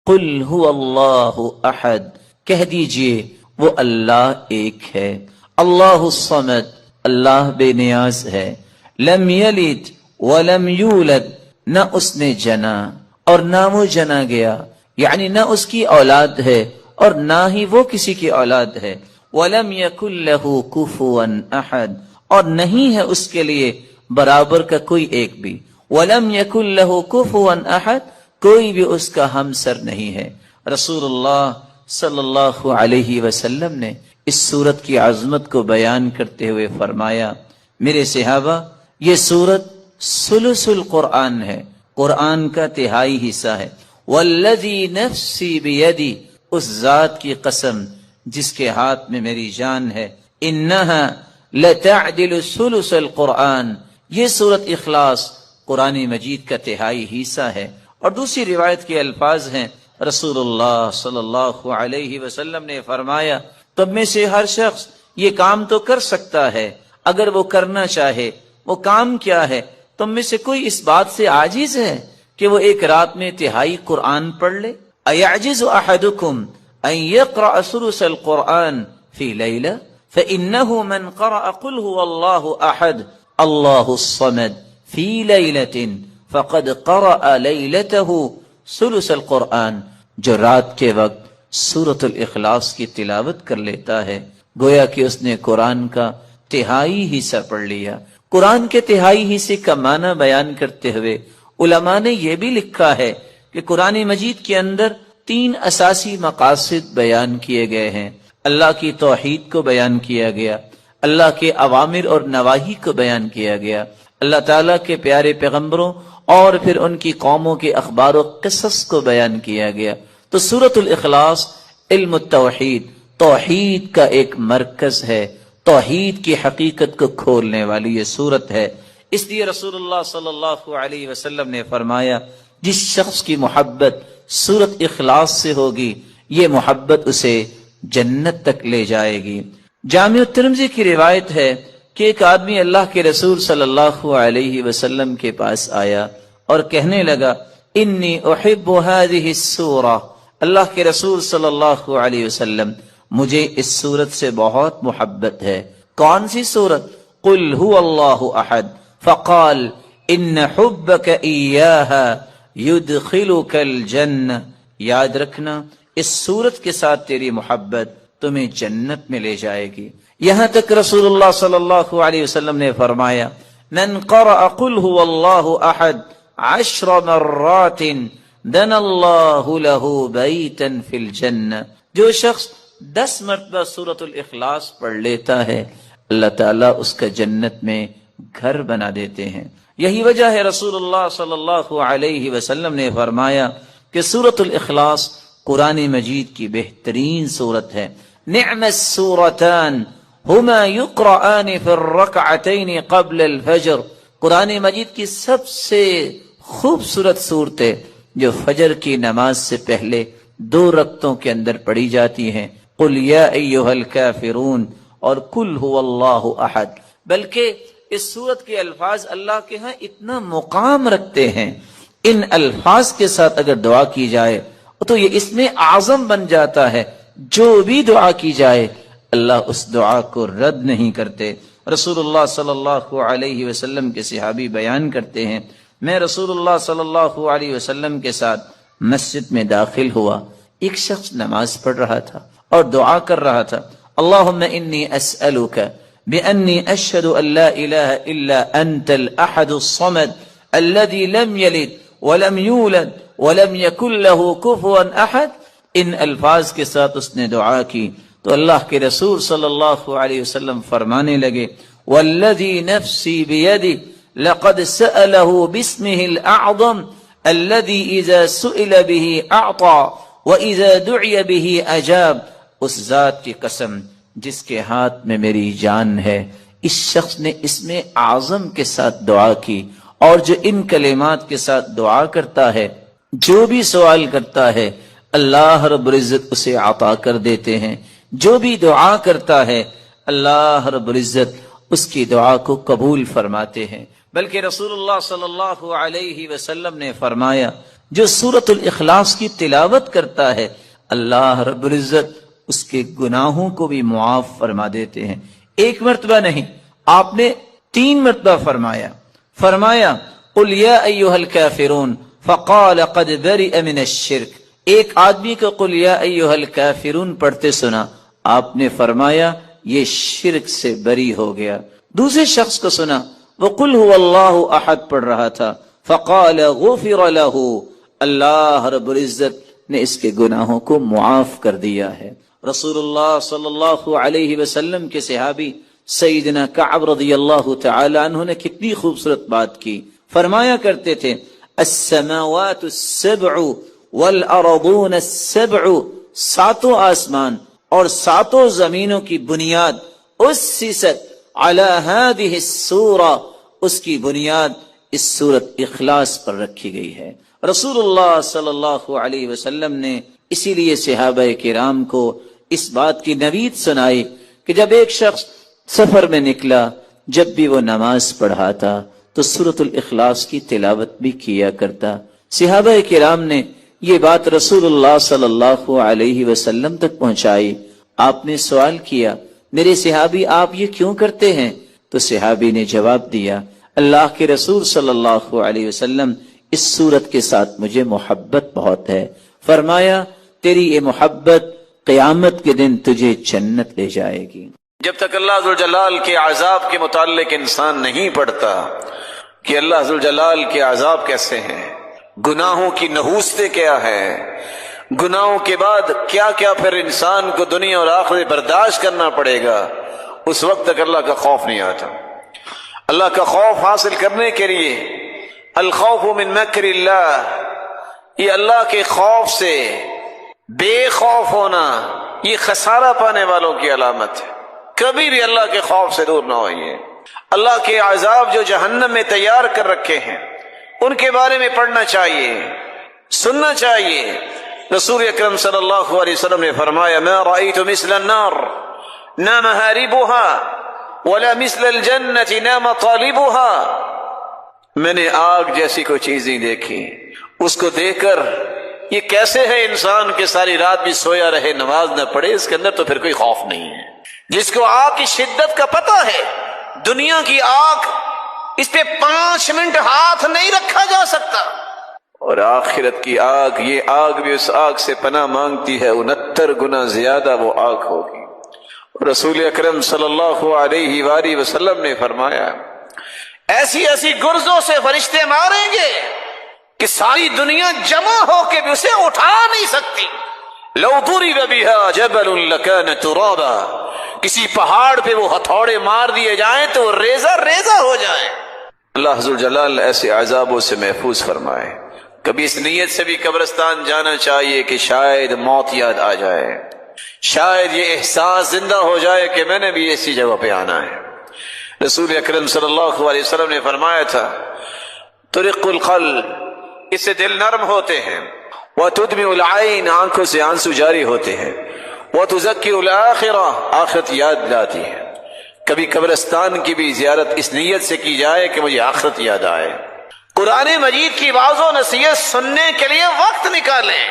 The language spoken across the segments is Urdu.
قل هو اللہ احد، کہہ دیجئے وہ اللہ ایک ہے، اللہ الصمد، اللہ بے نیاز ہے، لم یلد ولم یولد، نہ اس نے جنا اور نہ وہ جنا گیا، یعنی نہ اس کی اولاد ہے اور نہ ہی وہ کسی کی اولاد ہے، ولم یکن لہ کفوا احد، اور نہیں ہے اس کے لیے برابر کا کوئی ایک بھی، ولم یکن لہ کفوا احد، کوئی بھی اس کا ہمسر نہیں ہے۔ رسول اللہ صلی اللہ علیہ وسلم نے اس سورت کی عظمت کو بیان کرتے ہوئے فرمایا، میرے صحابہ، یہ سورت ثلث القرآن ہے، قرآن کا تہائی حصہ ہے۔ والذی نفسی بیدی، اس ذات کی قسم جس کے ہاتھ میں میری جان ہے، انہا لتعدل ثلث القرآن، یہ سورت اخلاص قرآن مجید کا تہائی حصہ ہے۔ اور دوسری روایت کے الفاظ ہیں، رسول اللہ صلی اللہ علیہ وسلم نے فرمایا، تم میں سے ہر شخص یہ کام تو کر سکتا ہے اگر وہ کرنا چاہے۔ وہ کام کیا ہے؟ تم میں سے کوئی اس بات سے عاجز ہے کہ وہ ایک رات میں تہائی قرآن پڑھ لے؟ ایعجز احدکم ان یقرأ ثلث القرآن فی لیلہ فإنہ من قرأ قل هو اللہ احد اللہ الصمد فی لیلۃ فقد قرأ لیلتہ ثلث القرآن، جو رات کے وقت سورۃ الاخلاص کی تلاوت کر لیتا ہے گویا کہ اس نے قرآن کا تہائی حصہ پڑھ لیا۔ قرآن کے تہائی حصے کا معنی بیان کرتے ہوئے علماء نے یہ بھی لکھا ہے کہ قرآن مجید کے اندر 3 اساسی مقاصد بیان کیے گئے ہیں۔ اللہ کی توحید کو بیان کیا گیا، اللہ کے اوامر اور نواہی کو بیان کیا گیا، اللہ تعالیٰ کے پیارے پیغمبروں اور پھر ان کی قوموں کے اخبار و قصص کو بیان کیا گیا۔ تو سورۃ الاخلاص علم التوحید، توحید کا ایک مرکز ہے، توحید کی حقیقت کو کھولنے والی یہ سورت ہے۔ اس لیے رسول اللہ صلی اللہ علیہ وسلم نے فرمایا، جس شخص کی محبت سورۃ اخلاص سے ہوگی، یہ محبت اسے جنت تک لے جائے گی۔ جامع الترمذی کی روایت ہے کہ ایک آدمی اللہ کے رسول صلی اللہ علیہ وسلم کے پاس آیا اور کہنے لگا، انی احب هذه السورہ، اللہ کے رسول صلی اللہ علیہ وسلم، مجھے اس سورت سے بہت محبت ہے۔ کون سی سورت؟ قل هو اللہ احد، فقال ان حبک ایاہا یدخلک الجنہ، یاد رکھنا اس سورت کے ساتھ تیری محبت تمہیں جنت میں لے جائے گی۔ یہاں تک رسول اللہ صلی اللہ علیہ وسلم نے فرمایا، من قرأ قل هو اللہ احد 10 مرات دن اللہ له بیتا فی الجنہ، جو شخص 10 مرتبہ سورۃ الاخلاص پڑھ لیتا ہے اللہ تعالیٰ اس کا جنت میں گھر بنا دیتے ہیں۔ یہی وجہ ہے رسول اللہ صلی اللہ علیہ وسلم نے فرمایا کہ سورۃ الاخلاص قرآن مجید کی بہترین سورت ہے۔ نعم السورتان ہما یقرآن فی الرکعتین قبل الفجر، قرآن مجید کی سب سے خوبصورت صورتیں جو فجر کی نماز سے پہلے 2 رکعتوں کے اندر پڑھی جاتی ہیں، قل یا ایھا الکافرون اور قل هو اللہ احد۔ بلکہ اس سورت کے الفاظ اللہ کے ہاں اتنا مقام رکھتے ہیں، ان الفاظ کے ساتھ اگر دعا کی جائے تو یہ اس میں اعظم بن جاتا ہے، جو بھی دعا کی جائے اللہ اس دعا کو رد نہیں کرتے۔ رسول اللہ صلی اللہ علیہ وسلم کے صحابی بیان کرتے ہیں، میں رسول اللہ صلی اللہ علیہ وسلم کے ساتھ مسجد میں داخل ہوا، ایک شخص نماز پڑھ رہا تھا اور دعا کر رہا تھا، اللہم انی اسألک بأنی اشہد ان لا الہ الا انت الاحد الصمد الذي لم يلد ولم یولد ولم یکن لہ کفوا احد۔ ان الفاظ کے ساتھ اس نے دعا کی تو اللہ کے رسول صلی اللہ علیہ وسلم فرمانے لگے، والذی نفسی بیدی لقد سألہ باسمہ الاعظم الذی اذا سئل به اعطى واذا دعی به اجاب، اس ذات کی قسم جس کے ہاتھ میں میری جان ہے، اس شخص نے اسم اعظم کے ساتھ دعا کی، اور جو ان کلمات کے ساتھ دعا کرتا ہے، جو بھی سوال کرتا ہے اللہ رب العزت اسے عطا کر دیتے ہیں، جو بھی دعا کرتا ہے اللہ رب العزت اس کی دعا کو قبول فرماتے ہیں۔ بلکہ رسول اللہ صلی اللہ علیہ وسلم نے فرمایا، جو سورۃ الاخلاص کی تلاوت کرتا ہے اللہ رب العزت اس کے گناہوں کو بھی معاف فرما دیتے ہیں. ایک مرتبہ نہیں، آپ نے 3 مرتبہ فرمایا قل یا ایھا الکافرون فقال قد برئ من الشرک. ایک آدمی کو قل یا ایھا الکافرون پڑھتے سنا، آپ نے فرمایا یہ شرک سے بری ہو گیا. دوسرے شخص کو سنا وہ قل هو اللہ احد پڑھ رہا تھا، فقال غفر له، اللہ رب العزت نے اس کے گناہوں کو معاف کر دیا ہے. رسول اللہ صلی اللہ علیہ وسلم کے صحابی سیدنا کعب رضی اللہ تعالی عنہ نے کتنی خوبصورت بات کی. فرمایا کرتے تھے السماوات السبع والارضون السبع، 7 آسمان اور 7 زمینوں کی بنیاد اسست علی هذه السورہ، اس کی بنیاد اس سورت اخلاص پر رکھی گئی ہے. رسول اللہ صلی اللہ علیہ وسلم نے اسی لیے صحابہ کرام کو اس بات کی نوید سنائی کہ جب ایک شخص سفر میں نکلا، جب بھی وہ نماز پڑھاتا تو سورۃ الاخلاص کی تلاوت بھی کیا کرتا. صحابہ کرام نے یہ بات رسول اللہ صلی اللہ علیہ وسلم تک پہنچائی. آپ نے سوال کیا میرے صحابی آپ یہ کیوں کرتے ہیں؟ تو صحابی نے جواب دیا اللہ کے رسول صلی اللہ علیہ وسلم اس سورت کے ساتھ مجھے محبت بہت ہے. فرمایا تیری یہ محبت قیامت کے دن تجھے جنت لے جائے گی. جب تک اللہ ذوالجلال کے عذاب کے متعلق انسان نہیں پڑھتا کہ اللہ ذوالجلال کے عذاب کیسے ہیں، گناہوں کی نحوستیں کیا ہے، گناہوں کے بعد کیا کیا پھر انسان کو دنیا اور آخرت برداشت کرنا پڑے گا، اس وقت تک اللہ کا خوف نہیں آتا. اللہ کا خوف حاصل کرنے کے لیے الخوف من مکر اللہ، یہ اللہ کے خوف سے بے خوف ہونا یہ خسارہ پانے والوں کی علامت ہے. کبھی بھی اللہ کے خوف سے دور نہ ہوئیے. اللہ کے عذاب جو جہنم میں تیار کر رکھے ہیں ان کے بارے میں پڑھنا چاہیے، سننا چاہیے. رسول اکرم صلی اللہ علیہ وسلم نے فرمایا ما رأيت مثل النار نام هاربها ولا مثل الجنة نام طالبها. میں نے آگ جیسی کوئی چیز نہیں دیکھی، اس کو دیکھ کر یہ کیسے ہے انسان کے ساری رات بھی سویا رہے نماز نہ پڑھے، اس کے اندر تو پھر کوئی خوف نہیں ہے. جس کو آگ کی شدت کا پتہ ہے، دنیا کی آگ اس پہ 5 منٹ ہاتھ نہیں رکھا جا سکتا، اور آخرت کی آگ، یہ آگ بھی اس آگ سے پناہ مانگتی ہے، 69 گنا زیادہ وہ آگ ہوگی. رسول اکرم صلی اللہ علیہ وآلہ وسلم نے فرمایا ایسی ایسی گرزوں سے فرشتے ماریں گے کہ ساری دنیا جمع ہو کے بھی اسے اٹھا نہیں سکتی. لو ضرب بها جبل لكان ترابا، کسی پہاڑ پہ وہ ہتھوڑے مار دیے جائیں تو وہ ریزہ ریزہ ہو جائے. اللہ ذوالجلال ایسے عذابوں سے محفوظ فرمائے. کبھی اس نیت سے بھی قبرستان جانا چاہیے کہ شاید موت یاد آ جائے، شاید یہ احساس زندہ ہو جائے کہ میں نے بھی ایسی جگہ پہ آنا ہے. رسول اکرم صلی اللہ علیہ وسلم نے فرمایا تھا طرق القلب، اس سے دل نرم ہوتے ہیں، وتدمع العین، آنکھوں سے آنسو جاری ہوتے ہیں، وتذکر الآخرہ، آخرت یاد لاتی ہے. کبھی قبرستان کی بھی زیارت اس نیت سے کی جائے کہ مجھے آخرت یاد آئے. قرآن مجید کی واعظ و نصیحت سننے کے لیے وقت نکالیں،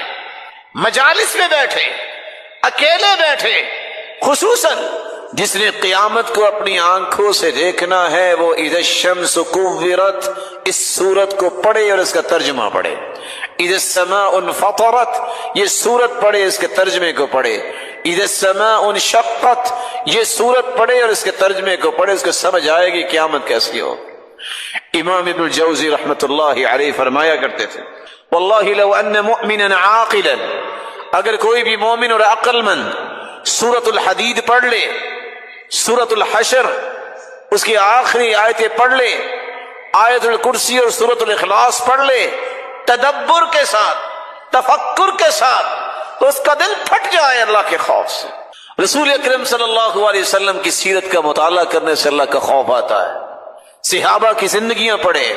مجالس میں بیٹھے، اکیلے بیٹھے. خصوصاً جس نے قیامت کو اپنی آنکھوں سے دیکھنا ہے وہ اذا الشمس کورت، اس سورت کو پڑھے اور اس کا ترجمہ پڑھے. اذا السماء انفطرت، یہ سورت پڑھے اس کے ترجمے کو پڑھے. اذا السماء انشقت، یہ سورت پڑھے اور اس کے ترجمے کو پڑھے، اس کو سمجھ آئے گی قیامت کیسی ہو. امام ابن الجوزی رحمۃ اللہ علیہ فرمایا کرتے تھے واللہ لو ان مؤمنا عاقلا، اگر کوئی بھی مومن اور عقل مند سورۃ الحدید پڑھ لے، سورۃ الحشر اس کی آخری آیتیں پڑھ لے، آیت الکرسی اور سورۃ الاخلاص پڑھ لے تدبر کے ساتھ، تفکر کے ساتھ، تو اس کا دل پھٹ جائے اللہ کے خوف سے. رسول اکرم صلی اللہ علیہ وسلم کی سیرت کا مطالعہ کرنے سے اللہ کا خوف آتا ہے. صحابہ کی زندگیاں پڑھے،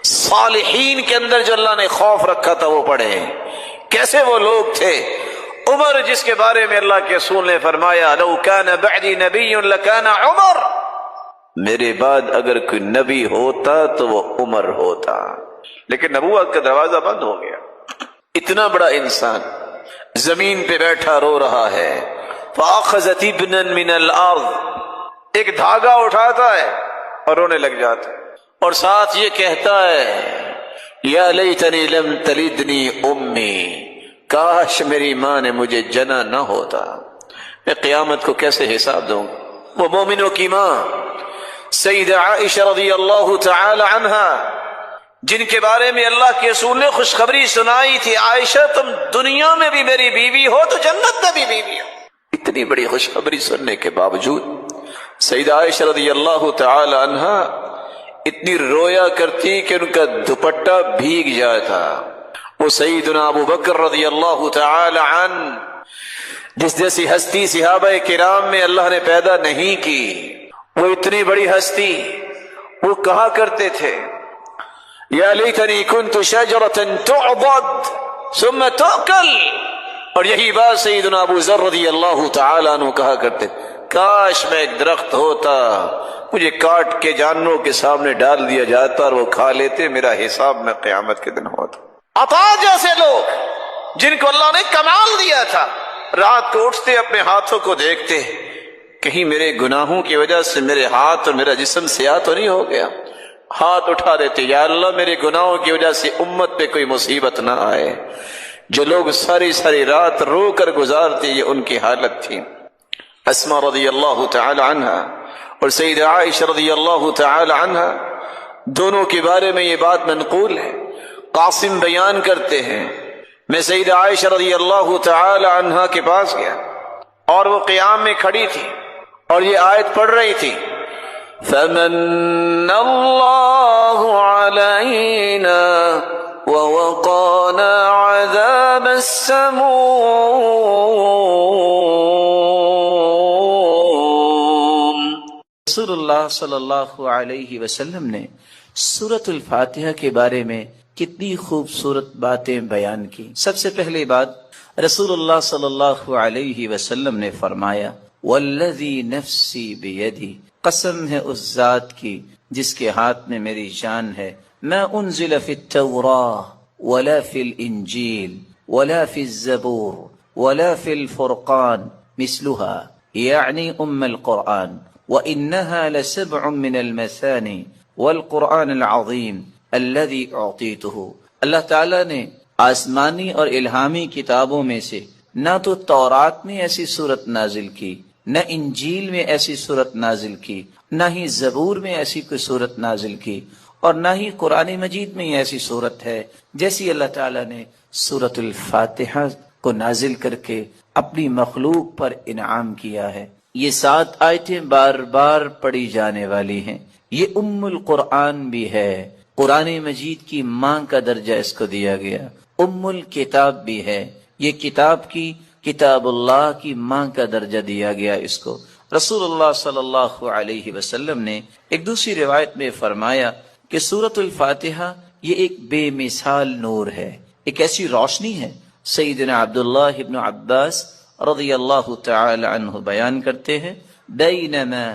صالحین کے اندر جو اللہ نے خوف رکھا تھا وہ پڑھے، کیسے وہ لوگ تھے. عمر جس کے بارے میں اللہ کے رسول نے فرمایا لو کان بعدی نبی لکان عمر، میرے بعد اگر کوئی نبی ہوتا تو وہ عمر ہوتا. لیکن نبوت کا دروازہ بند ہو گیا. اتنا بڑا انسان زمین پہ بیٹھا رو رہا ہے. فَأَخَذَتْ ابْنًا مِنَ الْأَرْضِ، ایک دھاگا اٹھاتا ہے اور رونے لگ جاتا ہے، اور ساتھ یہ کہتا ہے یا لیتنی لم تلدنی امی، کاش میری ماں نے مجھے جنا نہ ہوتا، میں قیامت کو کیسے حساب دوں گا. وہ مومنوں کی ماں سیدہ عائشہ رضی اللہ تعالی عنہا، جن کے بارے میں اللہ کے رسول نے خوشخبری سنائی تھی، عائشہ تم دنیا میں بھی میری بیوی ہو تو جنت میں بھی بیوی ہو. اتنی بڑی خوشخبری سننے کے باوجود سیدہ عائشہ رضی اللہ تعالی عنہا اتنی رویا کرتی کہ ان کا دوپٹہ بھیگ جاتا. وہ سیدنا ابو بکر رضی اللہ تعالی عنہ، جس جیسی ہستی صحابہ کرام میں اللہ نے پیدا نہیں کی، وہ اتنی بڑی ہستی، وہ کہا کرتے تھے یا لیتنی کنت شجرۃ تعضد ثم تؤکل. اور یہی بات سیدنا ابو ذر رضی اللہ تعالی عنہ کہا کرتے، کاش میں ایک درخت ہوتا، مجھے کاٹ کے جانوروں کے سامنے ڈال دیا جاتا اور وہ کھا لیتے، میرا حساب میں قیامت کے دن ہوتا. عطا جیسے لوگ جن کو اللہ نے کمال دیا تھا، رات کو اٹھتے اپنے ہاتھوں کو دیکھتے، کہیں میرے گناہوں کی وجہ سے میرے ہاتھ اور میرا جسم سیاہ تو نہیں ہو گیا. ہاتھ اٹھا دیتے، یا اللہ میرے گناہوں کی وجہ سے امت پہ کوئی مصیبت نہ آئے. جو لوگ ساری ساری رات رو کر گزارتے، یہ ان کی حالت تھی. اسماء رضی اللہ تعالی عنہا اور سیدہ عائشہ رضی اللہ تعالی عنہا، دونوں کے بارے میں یہ بات منقول ہے. قاسم بیان کرتے ہیں، میں سیدہ عائشہ رضی اللہ تعالی عنہا کے پاس گیا اور وہ قیام میں کھڑی تھی اور یہ آیت پڑھ رہی تھی فَمَنَّ اللَّهُ عَلَيْنَا وَوَقَانَا عَذَابَ السَّمُومِ. رسول اللہ صلی اللہ علیہ وسلم نے سورۃ الفاتحہ کے بارے میں کتنی خوبصورت باتیں بیان کی. سب سے پہلی بات، رسول اللہ صلی اللہ علیہ وسلم نے فرمایا والذی نفسی بیدی، قسم ہے اس ذات کی جس کے ہاتھ میں میری جان ہے، ما انزل فی التوراہ ولا فی الانجیل ولا فی الزبور ولا فی الفرقان مثلها یعنی القرآن وإنها لسبع من المثانی والقرآن العظیم الذي اعطیته. اللہ تعالیٰ نے آسمانی اور الہامی کتابوں میں سے نہ تو تورات میں ایسی صورت نازل کی، نہ انجیل میں ایسی صورت نازل کی، نہ ہی زبور میں ایسی کوئی صورت نازل کی، اور نہ ہی قرآن مجید میں ایسی صورت ہے جیسی اللہ تعالیٰ نے سورۃ الفاتحہ کو نازل کر کے اپنی مخلوق پر انعام کیا ہے. یہ 7 آیتیں بار بار پڑھی جانے والی ہیں. یہ القرآن بھی ہے، قرآن مجید کی ماں کا درجہ اس کو دیا گیا. الکتاب بھی ہے، یہ کتاب اللہ کی ماں کا درجہ دیا گیا اس کو. رسول اللہ صلی اللہ علیہ وسلم نے ایک دوسری روایت میں فرمایا کہ سورۃ الفاتحہ یہ ایک بے مثال نور ہے، ایک ایسی روشنی ہے. سیدنا عبداللہ ابن عباس رضی اللہ تعالی عنہ بیان کرتے ہیں بینما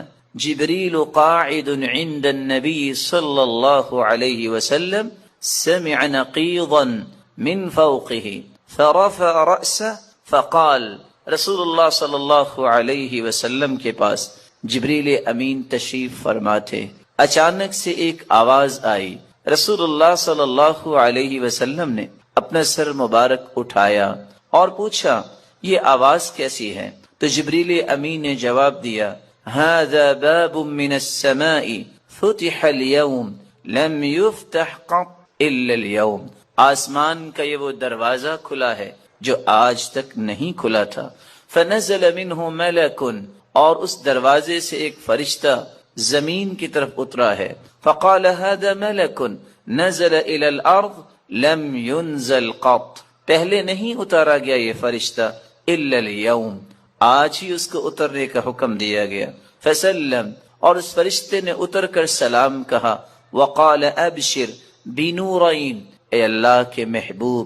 جبریل قاعد عند النبی صلی اللہ علیہ وسلم سمع نقیضا من فوقه فرفع رأسه فقال. رسول اللہ صلی اللہ علیہ وسلم کے پاس جبریل امین تشریف فرما تھے. اچانک سے ایک آواز آئی. رسول اللہ صلی اللہ علیہ وسلم نے اپنا سر مبارک اٹھایا اور پوچھا یہ آواز کیسی ہے؟ تو جبریل امین نے جواب دیا هذا باب من السماء فتح اليوم لم يفتح قط الا اليوم. آسمان کا یہ وہ دروازہ کھلا ہے جو آج تک نہیں کھلا تھا. فنزل منه ملک، اور اس دروازے سے ایک فرشتہ زمین کی طرف اترا ہے. فقال هذا ملک نزل الى الارض لم ينزل قط، پہلے نہیں اتارا گیا یہ فرشتہ الا اليوم، آج ہی اس کو اترنے کا حکم دیا گیا. فسلم، اور اس فرشتے نے اتر کر سلام کہا. وقال ابشر بنورین، اے اللہ کے محبوب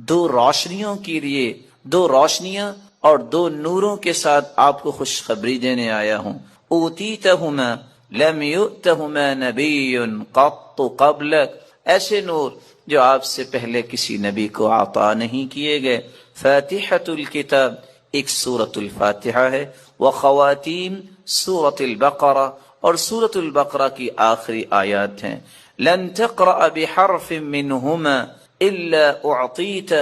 2 روشنیوں کے لیے، 2 روشنیاں اور 2 نوروں کے ساتھ آپ کو خوشخبری دینے آیا ہوں. اوتیتہما لم یؤتہما نبی قط قبلک، ایسے نور جو آپ سے پہلے کسی نبی کو عطا نہیں کیے گئے۔ فاتحۃ الکتاب ایک سورۃ الفاتحہ ہے، وخواتیم سورۃ البقرہ، اور سورۃ البقرہ کی آخری آیات ہیں۔ لن تقرأ بحرف منہما الا اعطیت،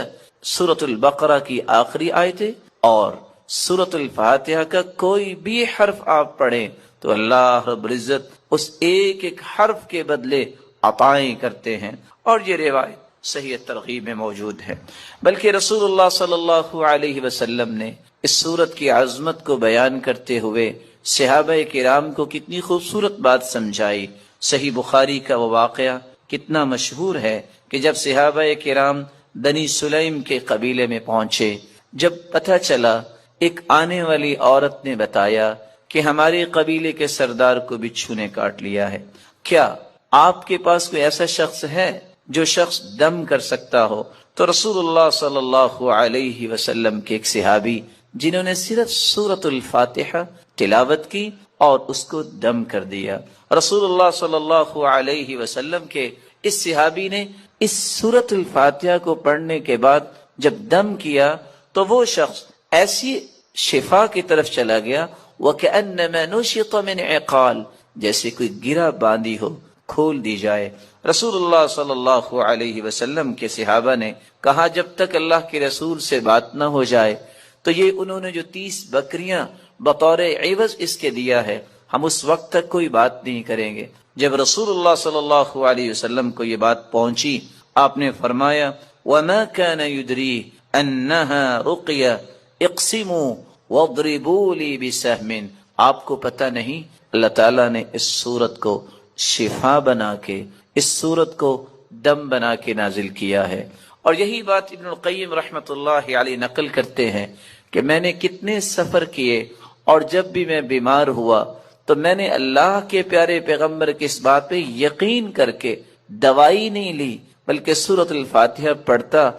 سورۃ البقرہ کی آخری آیتیں اور سورۃ الفاتحہ کا کوئی بھی حرف آپ پڑھیں تو اللہ رب العزت اس ایک ایک حرف کے بدلے عطائیں کرتے ہیں، اور یہ روایت صحیح ترغیب میں موجود ہے۔ بلکہ رسول اللہ صلی اللہ علیہ وسلم نے اس سورت کی عظمت کو بیان کرتے ہوئے صحابہ کرام کو کتنی خوبصورت بات سمجھائی۔ صحیح بخاری کا وہ واقعہ کتنا مشہور ہے کہ جب صحابہ کرام بنی سلیم کے قبیلے میں پہنچے، جب پتہ چلا ایک آنے والی عورت نے بتایا کہ ہمارے قبیلے کے سردار کو بچھو نے کاٹ لیا ہے، کیا آپ کے پاس کوئی ایسا شخص ہے جو شخص دم کر سکتا ہو؟ تو رسول اللہ صلی اللہ علیہ وسلم کے ایک صحابی جنہوں نے صرف سورۃ الفاتحہ تلاوت کی اور اس کو دم کر دیا، رسول اللہ صلی اللہ علیہ وسلم کے اس صحابی نے اس سورۃ الفاتحہ کو پڑھنے کے بعد جب دم کیا تو وہ شخص ایسی شفا کی طرف چلا گیا، وَكَأَنَّمَا نُشِطَ مِنْ عِقَالٍ، جیسے کوئی گرہ باندھی ہو کھول دی جائے۔ رسول اللہ صلی اللہ علیہ وسلم کے صحابہ نے کہا جب تک اللہ کے رسول سے بات نہ ہو جائے تو یہ انہوں نے جو 30 بکریاں بطور عوض اس کے دیا ہے، ہم اس وقت تک کوئی بات نہیں کریں گے۔ جب رسول اللہ صلی اللہ علیہ وسلم کو یہ بات پہنچی، آپ نے فرمایا وَمَا كَانَ يُدْرِي أَنَّهَا رُقْيَةٌ اقسموا وَاضْرِبُوا لِي بِسَهْمٍ، آپ کو پتہ نہیں اللہ تعالیٰ نے اس سورت کو شفا بنا کے، اس سورت کو دم بنا کے نازل کیا ہے۔ اور یہی بات ابن القیم رحمۃ اللہ علیہ نقل کرتے ہیں کہ میں نے کتنے سفر کیے اور جب بھی میں بیمار ہوا تو میں نے اللہ کے پیارے پیغمبر کی اس بات پہ یقین کر کے دوائی نہیں لی، بلکہ سورۃ الفاتحہ پڑھتا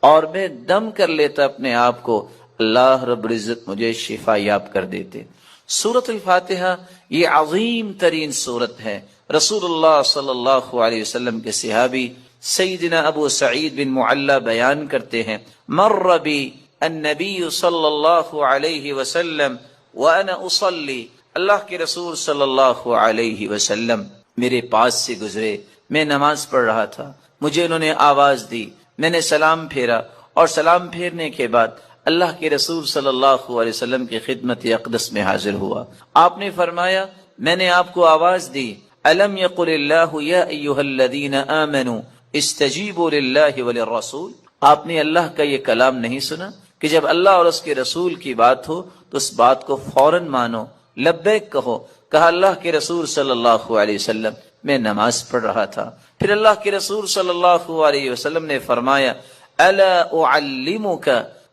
اور میں دم کر لیتا اپنے آپ کو، اللہ رب العزت مجھے شفا یاب کر دیتے۔ سورۃ الفاتحہ یہ عظیم ترین سورت ہے۔ رسول اللہ صلی اللہ علیہ وسلم کے صحابی سیدنا ابو سعید بن معلی بیان کرتے ہیں مر بی النبی صلی اللہ علیہ وسلم وانا اصلی، اللہ کے رسول صلی اللہ علیہ وسلم میرے پاس سے گزرے، میں نماز پڑھ رہا تھا، مجھے انہوں نے آواز دی، میں نے سلام پھیرا، اور سلام پھیرنے کے بعد اللہ کے رسول صلی اللہ علیہ وسلم کی خدمت اقدس میں حاضر ہوا۔ آپ نے فرمایا میں نے آپ کو آواز دی، الم یقل اللہ یا ایھا الذین آمنوا استجیبوا للہ وللرسول، آپ نے اللہ کا یہ کلام نہیں سنا کہ جب اللہ اور اس کے رسول کی بات ہو تو اس بات کو فوراً مانو، لبیک کہو۔ کہا اللہ کے رسول صلی اللہ علیہ وسلم میں نماز پڑھ رہا تھا، پھر اللہ کے رسول صلی اللہ علیہ وسلم نے فرمایا الا اعلمک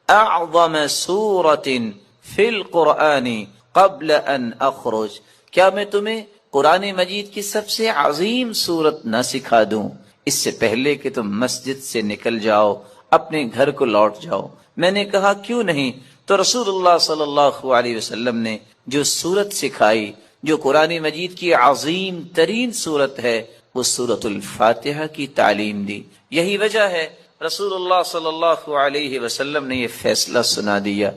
اعظم سورۃ فی القرآن قبل ان اخرج، کیا میں تمہیں قرآن مجید کی سب سے عظیم سورت نہ سکھا دوں اس سے پہلے کہ تم مسجد سے نکل جاؤ، اپنے گھر کو لوٹ جاؤ؟ میں نے کہا کیوں نہیں؟ تو رسول اللہ صلی اللہ علیہ وسلم نے جو سورت سکھائی، جو قرآن مجید کی عظیم ترین سورت ہے، وہ سورۃ الفاتحہ کی تعلیم دی۔ یہی وجہ ہے رسول اللہ صلی اللہ علیہ وسلم نے یہ فیصلہ سنا دیا،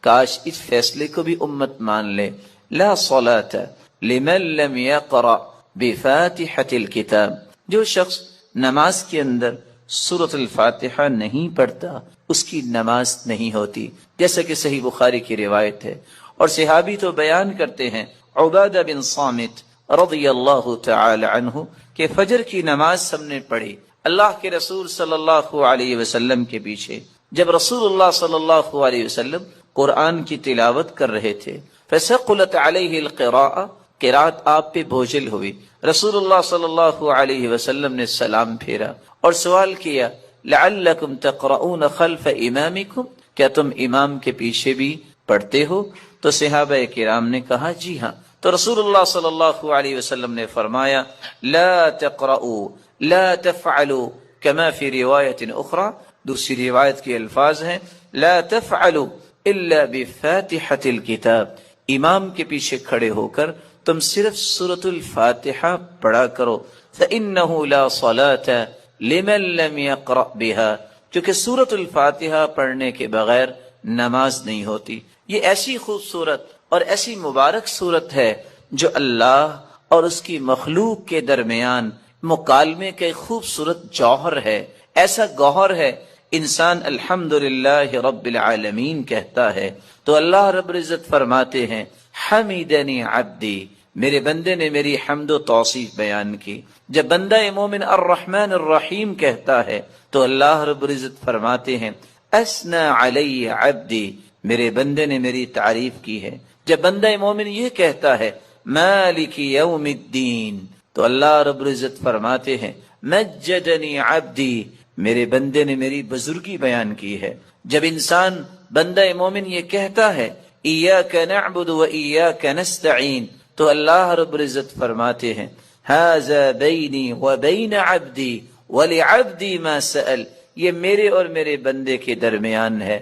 کاش اس فیصلے کو بھی امت مان لے، لا صلاۃ لمن لم یقرأ بفاتحۃ الکتاب، جو شخص نماز کے اندر سورۃ الفاتحہ نہیں پڑھتا اس کی نماز نہیں ہوتی، جیسا کہ صحیح بخاری کی روایت ہے۔ اور صحابی تو بیان کرتے ہیں عبادہ بن صامت رضی اللہ تعالی عنہ کہ فجر کی نماز ہم نے پڑھی اللہ کے رسول صلی اللہ علیہ وسلم کے پیچھے، جب رسول اللہ صلی اللہ علیہ وسلم قرآن کی تلاوت کر رہے تھے، فثقلت علیہ القراءۃ، قرات آپ پہ بوجھل ہوئی، رسول اللہ صلی اللہ علیہ وسلم نے سلام پھیرا اور سوال کیا لعلکم تقرؤون خلف امامکم، کیا تم امام کے پیچھے بھی پڑھتے ہو؟ تو صحابہ کرام نے کہا جی ہاں۔ تو رسول اللہ صلی اللہ علیہ وسلم نے فرمایا لا تقرؤوا لا تفعلوا كما في روایت اخرى، دوسری روایت کے الفاظ ہیں لا تفعلوا الا بفاتحة الكتاب، امام کے پیچھے کھڑے ہو کر تم صرف سورۃ الفاتحہ پڑھا کرو، فإنه لا صلاة لمن لم يقرأ بها، کیونکہ سورۃ الفاتحہ پڑھنے کے بغیر نماز نہیں ہوتی۔ یہ ایسی خوبصورت اور ایسی مبارک صورت ہے جو اللہ اور اس کی مخلوق کے درمیان مکالمے کا ایک خوبصورت جوہر ہے، ایسا گوہر ہے۔ انسان الحمدللہ رب العالمین کہتا ہے تو اللہ رب العزت فرماتے ہیں حمیدنی عبدی، میرے بندے نے میری حمد و توصیف بیان کی۔ جب بندہ مومن الرحمن الرحیم کہتا ہے تو اللہ رب العزت فرماتے ہیں اثنى علی عبدی، میرے بندے نے میری تعریف کی ہے۔ جب بندہ مومن یہ کہتا ہے مالک یوم الدین تو اللہ رب العزت فرماتے ہیں مجدنی عبدی، میرے بندے نے میری بزرگی بیان کی ہے۔ جب انسان بندہ مومن یہ کہتا ہے ایاک نعبد و ایاک نستعین تو اللہ رب العزت فرماتے ہیں ھذا بینی و بین عبدی ولعبدی ما سأل، یہ میرے اور میرے بندے کے درمیان ہے،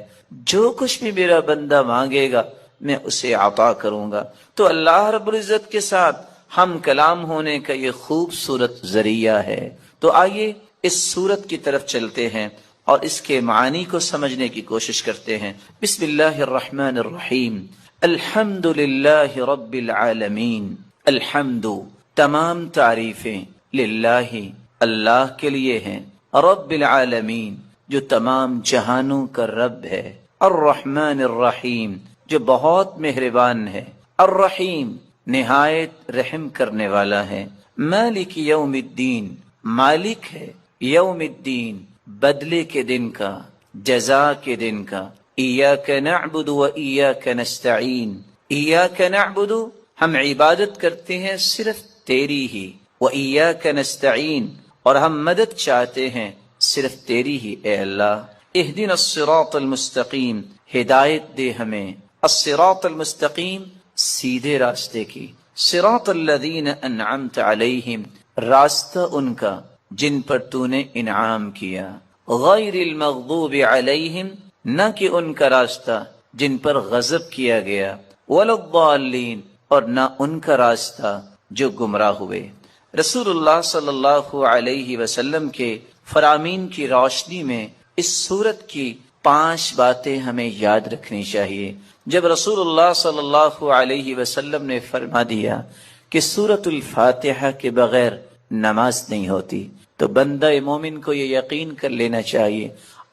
جو کچھ بھی میرا بندہ مانگے گا میں اسے عطا کروں گا۔ تو اللہ رب العزت کے ساتھ ہم کلام ہونے کا یہ خوبصورت ذریعہ ہے۔ تو آئیے اس صورت کی طرف چلتے ہیں اور اس کے معانی کو سمجھنے کی کوشش کرتے ہیں۔ بسم اللہ الرحمن الرحیم، الحمد للہ رب العالمین، الحمد تمام تعریفیں للہ اللہ کے لیے ہیں، رب العالمین جو تمام جہانوں کا رب ہے، الرحمن الرحیم جو بہت مہربان ہے، الرحیم نہایت رحم کرنے والا ہے، مالک یوم الدین مالک ہے یوم الدین بدلے کے دن کا، جزا کے دن کا، ایاک نعبد و ایاک نستعین، ایاک نعبد ہم عبادت کرتے ہیں صرف تیری ہی، و ایاک نستعین اور ہم مدد چاہتے ہیں صرف تیری ہی اے اللہ۔ اہدنا الصراط المستقیم، ہدایت دے ہمیں، الصراط المستقیم سیدھے راستے کی، صراط الذین انعمت علیہم راستہ ان کا جن پر تو نے انعام کیا، غیر المغضوب علیہم نہ کہ ان کا راستہ جن پر غضب کیا گیا، ولا الضالین اور نہ ان کا راستہ جو گمراہ ہوئے۔ رسول اللہ صلی اللہ علیہ وسلم کے فرامین کی روشنی میں اس سورت کی 5 باتیں ہمیں یاد رکھنی چاہیے۔ جب رسول اللہ صلی اللہ علیہ وسلم نے فرما دیا کہ سورۃ الفاتحہ کے بغیر نماز نہیں ہوتی تو بندہ مومن کو یہ یقین کر لینا چاہیے،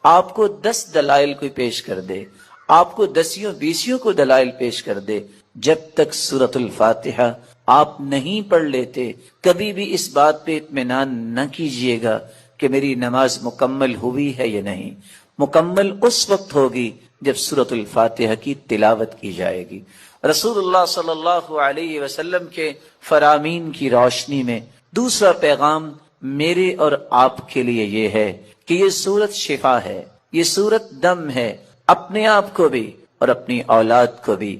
آپ کو 10 دلائل کوئی پیش کر دے، آپ کو 10 کو دلائل پیش کر دے، جب تک سورۃ الفاتحہ آپ نہیں پڑھ لیتے کبھی بھی اس بات پہ اطمینان نہ کیجیے گا کہ میری نماز مکمل ہوئی ہے یا نہیں۔ مکمل اس وقت ہوگی جب سورۃ الفاتحہ کی تلاوت کی جائے گی۔ رسول اللہ صلی اللہ علیہ وسلم کے فرامین کی روشنی میں دوسرا پیغام میرے اور آپ کے لیے یہ ہے کہ یہ سورت شفا ہے، یہ سورت دم ہے، اپنے آپ کو بھی اور اپنی اولاد کو بھی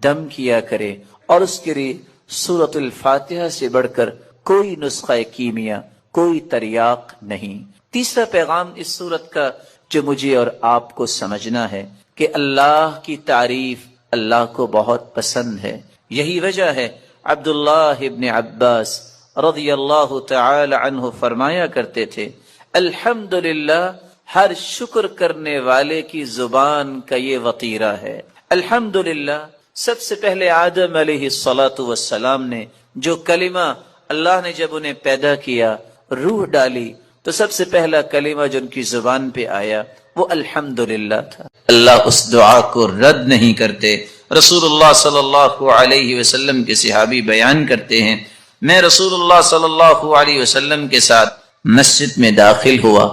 دم کیا کرے، اور اس کے لیے سورۃ الفاتحہ سے بڑھ کر کوئی نسخہ کیمیا، کوئی تریاق نہیں۔ تیسرا پیغام اس سورت کا جو مجھے اور آپ کو سمجھنا ہے کہ اللہ کی تعریف اللہ کو بہت پسند ہے۔ یہی وجہ ہے عبداللہ ابن عباس رضی اللہ تعالی عنہ فرمایا کرتے تھے الحمدللہ ہر شکر کرنے والے کی زبان کا یہ وطیرہ ہے۔ الحمدللہ سب سے پہلے آدم علیہ الصلاۃ والسلام نے جو کلمہ اللہ نے جب انہیں پیدا کیا، روح ڈالی، تو سب سے پہلا کلمہ جو ان کی زبان پہ آیا وہ الحمدللہ تھا۔ اللہ اس دعا کو رد نہیں کرتے۔ رسول اللہ صلی اللہ علیہ وسلم کے صحابی بیان کرتے ہیں میں رسول اللہ صلی اللہ علیہ وسلم کے ساتھ مسجد میں داخل ہوا،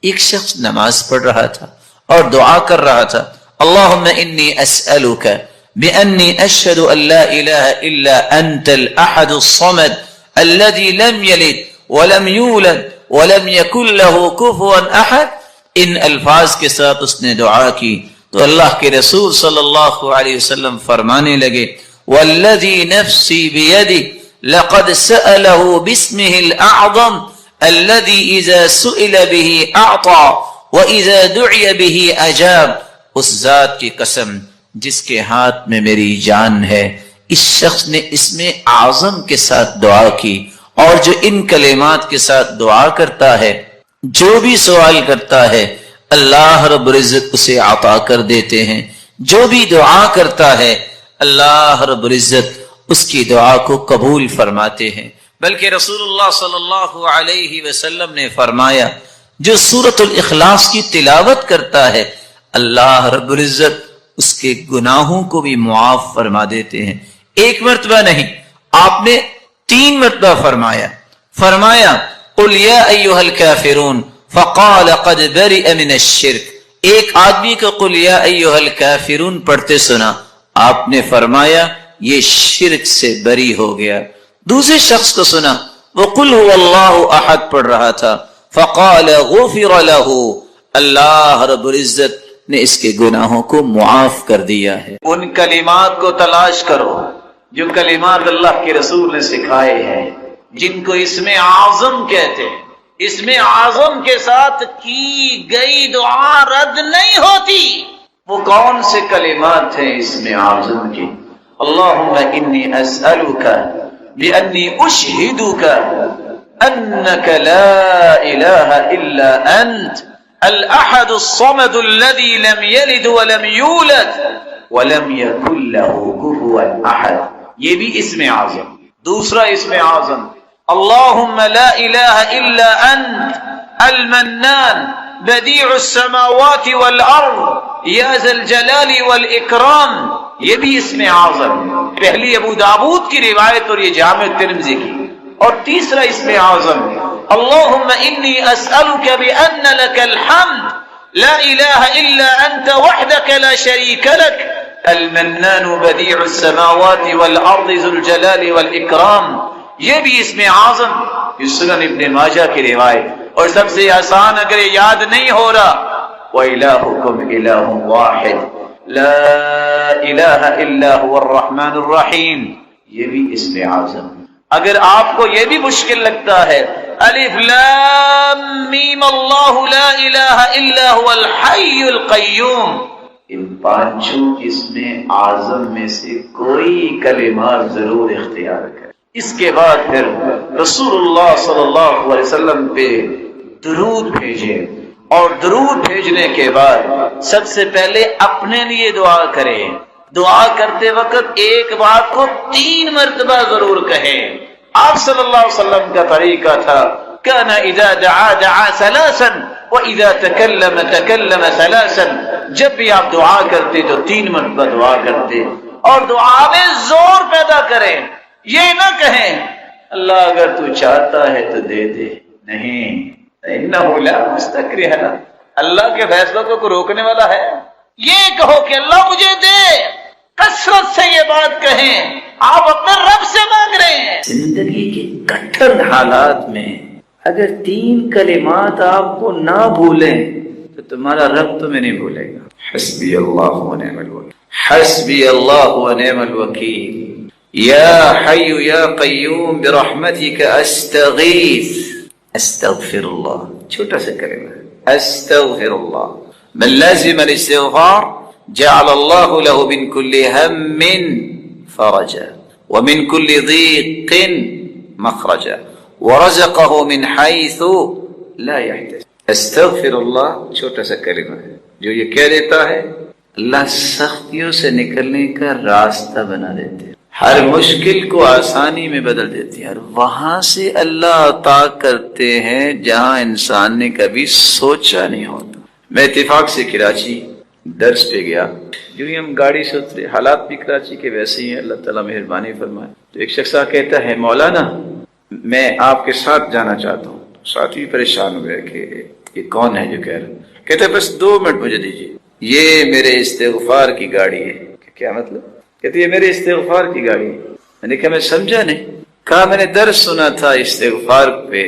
ایک شخص نماز پڑھ رہا تھا اور دعا کر رہا تھا اللہم انی اسألک بأنی اشہد ان لا الہ الا انت الاحد الصمد الذي لم يلد ولم يولد ولم يكن له كفوا احد۔ ان الفاظ کے ساتھ اس نے دعا کی تو اللہ کے رسول صلی اللہ علیہ وسلم فرمانے لگے والذی نفسی بیدہ لقد سأله باسمه الأعظم الذي إذا سئل به أعطى وإذا دعي به أجاب۔ اس ذات کی قسم جس کے ہاتھ میں میری جان ہے، اس شخص نے اسم اعظم کے ساتھ دعا کی، اور جو ان کلمات کے ساتھ دعا کرتا ہے جو بھی سوال کرتا ہے اللہ رب العزت اسے عطا کر دیتے ہیں، جو بھی دعا کرتا ہے اللہ رب العزت اس کی دعا کو قبول فرماتے ہیں۔ بلکہ رسول اللہ صلی اللہ علیہ وسلم نے فرمایا جو سورۃ الاخلاص کی تلاوت کرتا ہے اللہ رب العزت اس کے گناہوں کو بھی معاف فرما دیتے ہیں۔ ایک مرتبہ نہیں، آپ نے 3 مرتبہ فرمایا قل یا ایھا الکافرون فقال قد برئ من الشرک۔ ایک آدمی کو قل یا ایھا الکافرون پڑھتے سنا، آپ نے فرمایا یہ شرک سے بری ہو گیا۔ دوسرے شخص کو سنا وہ قل هو اللہ احد پڑھ رہا تھا، فقال غفر له، اللہ رب العزت نے اس کے گناہوں کو معاف کر دیا ہے۔ ان کلمات کو تلاش کرو جو کلمات اللہ کے رسول نے سکھائے ہیں، جن کو اسم اعظم کہتے ہیں۔ اسم اعظم کے ساتھ کی گئی دعا رد نہیں ہوتی۔ وہ کون سے کلمات ہیں اسم اعظم کی؟ اللہم انی اسألک بأنی اشہدک انک لا الہ الا انت الاحد الصمد الذي لم يلد ولم يولد ولم يكن له كفوا احد۔ یہ بھی اسم اعظم۔ دوسرا اسم اعظم اللهم لا اله الا انت المنان بديع السماوات والارض يا ذا الجلال والاکرام۔ یہ بھی اسم اعظم، پہلی ابو داود کی روایت اور یہ جامع ترمذی کی۔ اور تیسرا اسم اعظم اللهم انی اسألک بأن لك الحمد لا الہ الا انت وحدك لا شریک لك المنان بدیع السماوات والارض ذو الجلال والاکرام۔ یہ بھی اسم اعظم، یہ سنن ابن ماجہ کی روایت۔ اور سب سے آسان اگر یہ یاد نہیں ہو رہا وَإِلَٰهُكُمْ إِلَٰهٌ وَاحِدٌ لَا إِلَٰهَ إِلَّا هُوَ الرَّحْمَٰنُ الرَّحِيمُ۔ یہ بھی اسم اعظم۔ اگر آپ کو یہ بھی مشکل لگتا ہے الف لام میم اللہ لا الہ الا هو الحی القیوم، ان 5 اسم اعظم میں سے کوئی کلمات ضرور اختیار کریں۔ اس کے بعد پھر رسول اللہ صلی اللہ علیہ وسلم پہ درود بھیجیں، اور درود بھیجنے کے بعد سب سے پہلے اپنے لیے دعا کریں۔ دعا کرتے وقت ایک بات کو 3 مرتبہ ضرور کہیں۔ آپ صلی اللہ علیہ وسلم کا طریقہ تھا كان اذا دعا دعا ثلاثا واذا تكلم تكلم ثلاثا، جب بھی آپ دعا کرتے تو 3 مرتبہ دعا کرتے، اور دعا میں زور پیدا کریں۔ یہ نہ کہیں اللہ اگر تو چاہتا ہے تو دے دے، نہیں، انہ لا مستکرہ، اللہ کے فیصلوں کو کوئی روکنے والا ہے؟ یہ کہو کہ اللہ مجھے دے، کثرت سے یہ بات کہیں، آپ اپنے رب سے مانگ رہے ہیں۔ زندگی کے کٹھن حالات میں اگر 3 کلمات آپ کو نہ بھولیں تو تمہارا رب تمہیں نہیں بھولے گا۔ حسبی اللہ ونعم الوکیل، حسبی اللہ ونعم الوکیل، یا حی یا قیوم برحمتک استغیث، استغفر اللہ، چھوٹا سا کلمہ ہے، استغفر اللہ۔ من لازم الاستغفار جعل اللہ له من كل هم فرجا ومن كل ضيق مخرجا ورزقه من حيث لا يحتسب۔ استغفر اللہ چھوٹا سا کلمہ ہے، جو یہ کہہ دیتا ہے اللہ سختیوں سے نکلنے کا راستہ بنا دیتے ہیں، ہر مشکل کو آسانی میں بدل دیتے ہیں، اور وہاں سے اللہ عطا کرتے ہیں جہاں انسان نے کبھی سوچا نہیں ہوتا۔ میں اتفاق سے کراچی درس پہ گیا، جو ہی ہم گاڑی سے اترے، حالات بھی کراچی کے ویسے ہی ہیں، اللہ تعالیٰ مہربانی فرمائے، تو ایک شخص کہتا ہے مولانا میں آپ کے ساتھ جانا چاہتا ہوں۔ ساتھی پریشان ہوئے کہ یہ کون ہے جو کہہ رہا، کہتا ہے بس 2 منٹ مجھے دیجیے، یہ میرے استغفار کی گاڑی ہے۔ کیا مطلب؟ کہتے یہ میرے استغفار کی گاڑی ہے۔ میں نے کہا میں سمجھا نہیں۔ کہا میں نے درس سنا تھا استغفار پہ،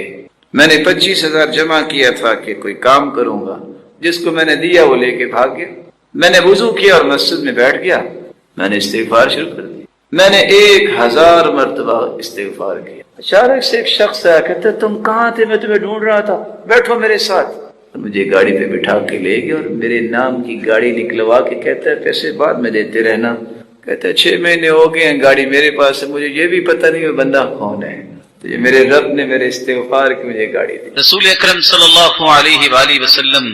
میں نے 25,000 جمع کیا تھا کہ کوئی کام کروں گا، جس کو میں نے دیا وہ لے کے بھاگ گیا۔ میں نے وضو کیا اور مسجد میں بیٹھ گیا، میں نے استغفار شروع کر دیا، میں نے 1000 مرتبہ استغفار کیا۔ اچانک سے ایک شخص آیا، کہتا تم کہاں تھے؟ میں تمہیں ڈھونڈ رہا تھا، بیٹھو میرے ساتھ۔ مجھے گاڑی پہ بٹھا کے لے گیا اور میرے نام کی گاڑی نکلوا کے کہتا ہے پیسے بعد میں دیتے رہنا۔ کہتا ہے 6 مہینے ہو گئے ہیں گاڑی میرے پاس ہے، مجھے یہ بھی پتہ نہیں وہ بندہ کون ہے۔ تو یہ میرے رب نے میرے استغفار کی مجھے گاڑی دی۔ رسول اکرم صلی اللہ علیہ وآلہ وسلم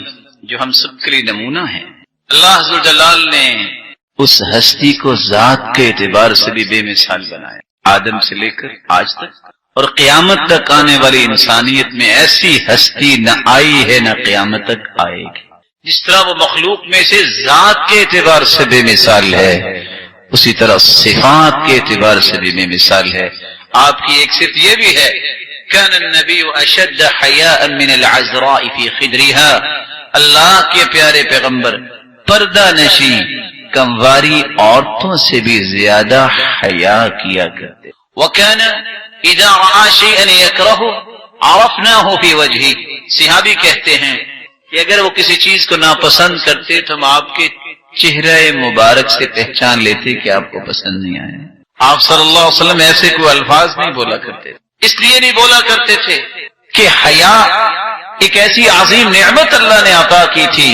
جو ہم سب کے لیے نمونہ ہیں، اللہ عز و جلال نے اس ہستی کو ذات کے اعتبار سے بھی بے مثال بنایا، آدم سے لے کر آج تک، اور قیامت تک آنے والی انسانیت میں ایسی ہستی نہ آئی ہے نہ قیامت تک آئے گی۔ جس طرح وہ مخلوق میں سے ذات کے اعتبار سے بے مثال ہے، اسی طرح صفات کے اعتبار سے بھی بے مثال ہے۔ آپ کی ایک صفت یہ بھی ہے، کان النبی اشد حیاء من العذراء فی خدرها، اللہ کے پیارے پیغمبر پردہ نشی کمواری عورتوں سے بھی زیادہ حیا کیا کرتے۔ وکان اذا رأى شيئا يكرهه عرفناه في وجهه، صحابی کہتے ہیں کہ اگر وہ کسی چیز کو ناپسند کرتے تو ہم آپ کے چہرہ مبارک سے پہچان لیتے کہ آپ کو پسند نہیں آئے۔ آپ صلی اللہ علیہ وسلم ایسے کوئی الفاظ نہیں بولا کرتے، اس لیے نہیں بولا کرتے تھے کہ حیا ایک ایسی عظیم نعمت اللہ نے عطا کی تھی،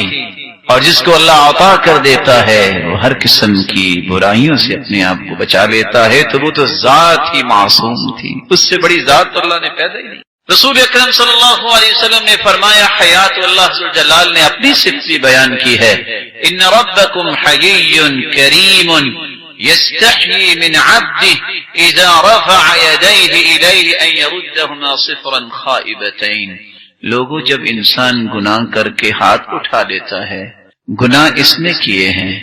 اور جس کو اللہ عطا کر دیتا ہے وہ ہر قسم کی برائیوں سے اپنے آپ کو بچا لیتا ہے، تو وہ تو ذات ہی معصوم تھی، اس سے بڑی ذات تو اللہ نے پیدا ہی نہیں۔ رسول اکرم صلی اللہ علیہ وسلم نے فرمایا، حیات اللہ عز و جلال نے اپنی صفت بھی بیان کی ہے، ان ربکم حیی کریم یستحیی من عبدہ اذا رفع یدیہ الیہ ان یردہما صفرا خائبتین۔ لوگوں، جب انسان گناہ کر کے ہاتھ اٹھا لیتا ہے، گناہ اس نے کیے ہیں،